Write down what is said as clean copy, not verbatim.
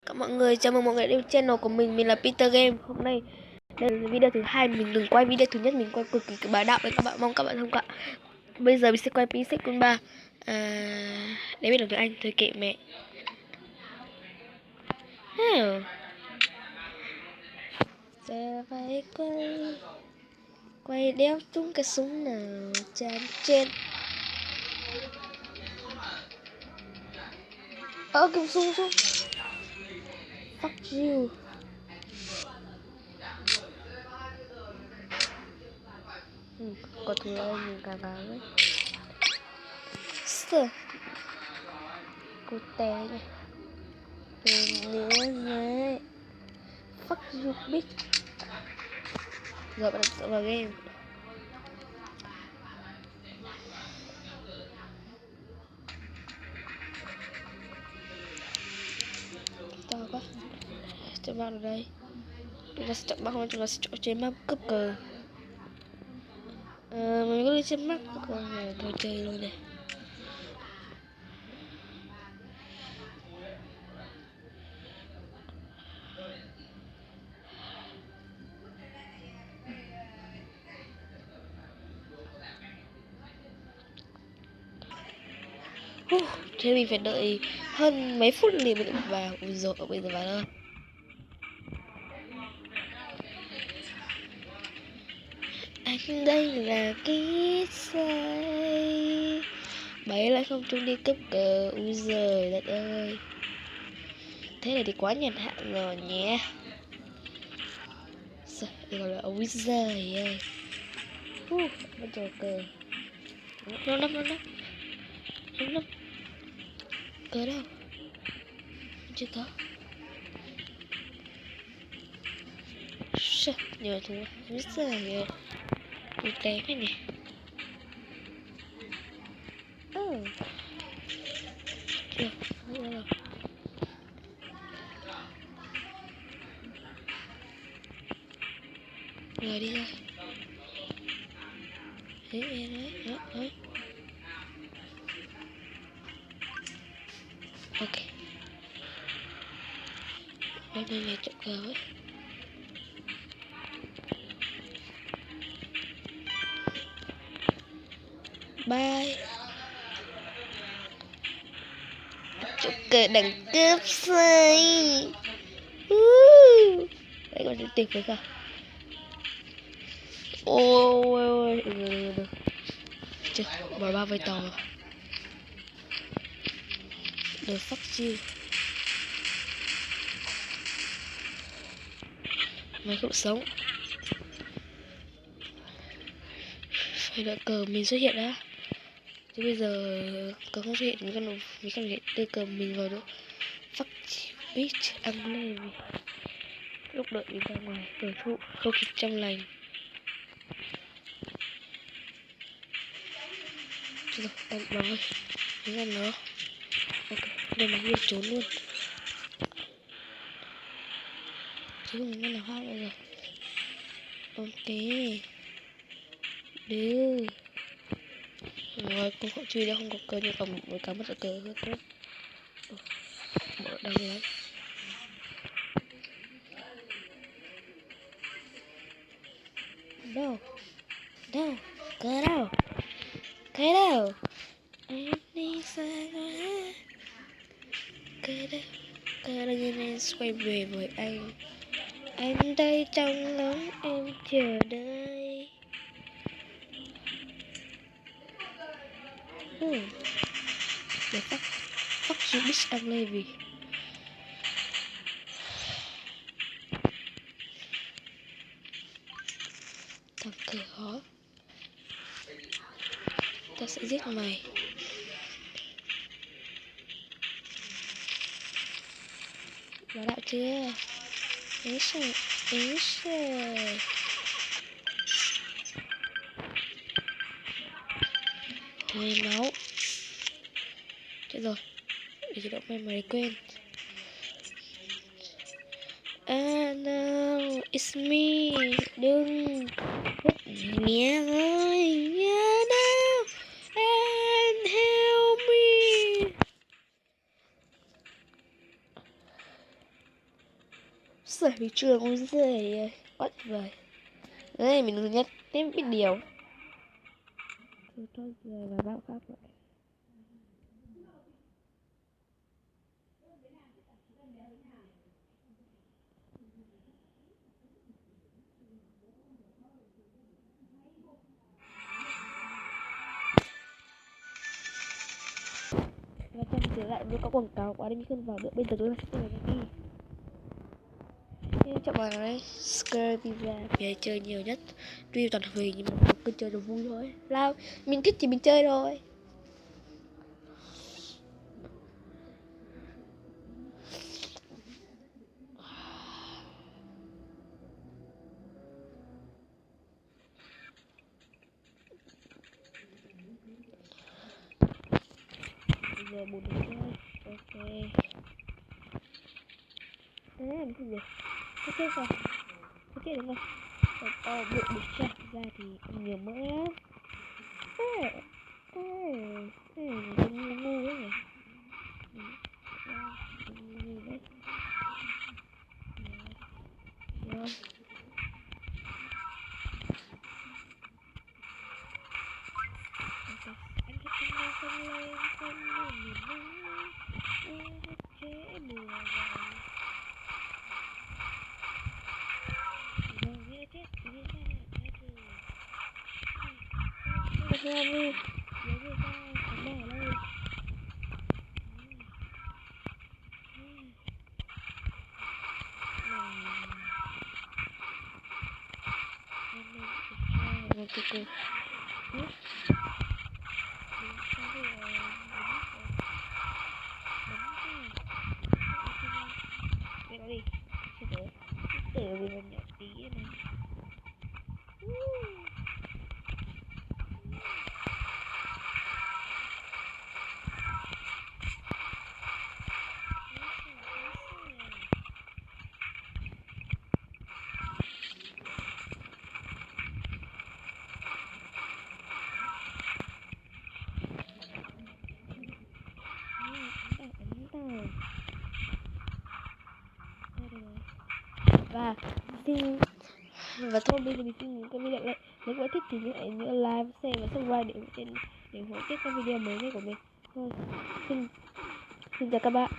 Các mọi người, chào mừng mọi người đến channel của mình là Peter Game. Hôm nay đây là video thứ hai, mình đừng quay video thứ nhất, mình quay cực kỳ bá đạo đấy các bạn, mong các bạn thông cảm. Bây giờ mình sẽ quay P6 con 3. Để biết được tiếng Anh thôi kệ mẹ. Giờ phải quay đeo tung cái súng nào chán trên. Cầm súng. Fuck you. Có thứ ơi, mình càng ấy. Sơ cô té nhỉ. Nữa nhé. Fuck you bitch. Giờ bạn đặt vào game. To quá. Chọn map ở đây. Chúng ta sẽ chọn map, chúng ta sẽ chọn trên map cấp cờ. Mình có đi trên map cấp cờ này, thôi chơi luôn này. Thế mình phải đợi hơn mấy phút thì mình vào. Ui dồi, bây giờ vào thôi. Anh đây là kít say. Bấy lại không chúng đi cấp cờ. Ui giời đất ơi. Thế này thì quá nhàn hạ rồi nhé. Sao gọi là ui giời ơi. Bắt đầu cờ. Nó nấp. Cờ đâu? Chưa có. Sao? Nhờ thua. Ui giời ơi. Ui té cái này. Chưa. Rồi đi thôi. Đấy. Ok. Bên đây là chỗ cờ ấy. Bye. Chỗ cờ đẳng cấp say. Đấy còn đến tuyệt với cả. Ôi. Được. Chưa, bỏ 3 vây to. The fuck you. Mày không sống. Phải đợi cờ mình xuất hiện đã. Chứ bây giờ cờ không xuất hiện mình cần hiện đưa cờ mình vào nữa. Fuck you bitch, ăn lên. Lúc đợi mình ra ngoài cờ thụ không kịp trong lành. Rồi, ăn bóng ơi. Mình ăn nó. Ok, đây là viên trốn luôn. Chứ không có nào khác nữa rồi. Ok. Đưa. Rồi, con họ chui ra không có cờ nhưng còn với cả mất cờ hơn tốt. Mở đau lắm. Đâu? Cờ đâu? Em đi xa quá. Cờ đâu nên quay về với anh. Anh đây trong ngóng em chờ đợi. Để fuck you bitch I'm Levi. Thằng cờ hó. Ta sẽ giết mày. Nó đạo chưa? Ý trời. Hồi máu. Chết rồi. Để tự động mày quên. No, it's me. Đừng. Mẹ ơi, nhớ đâu. And help me. Sợi bị trường con rơi quá tuyệt vời. Đấy mình nhất thêm biết điều. Thôi rồi và bao khác vậy. Và trong trở lại với có quảng cáo quá nên mình không vào được. Bây giờ chúng ta sẽ chơi cái gì? Chọn bài này Scarpia về chơi nhiều nhất. Tuy toàn hủy nhưng mà mình cứ chơi được vui thôi. Lao mình thích thì mình chơi thôi. Bây giờ 4 chơi. Ok. Đấy làm cái gì? Thế chết rồi. Thế chết đúng không? Bụng được chặt ra thì ăn nhiều mỡ lắm. Ê, ê, mình ngu ấy nhỉ. Ngu đấy. Rồi. Anh thích không lên không lên niềm vui chế mùa vàng rồi nghe chết nghe ra là cái gì nghe đi nhớ người ta có mẹ đây một cái cười đi đi chết rồi từ vì mình nhỏ tí này và xin và thôi bây giờ mình xin cái video này nếu các bạn thích thì hãy nhớ like share và subscribe để ủng hộ tiếp các video mới nhất của mình thôi xin chào các bạn.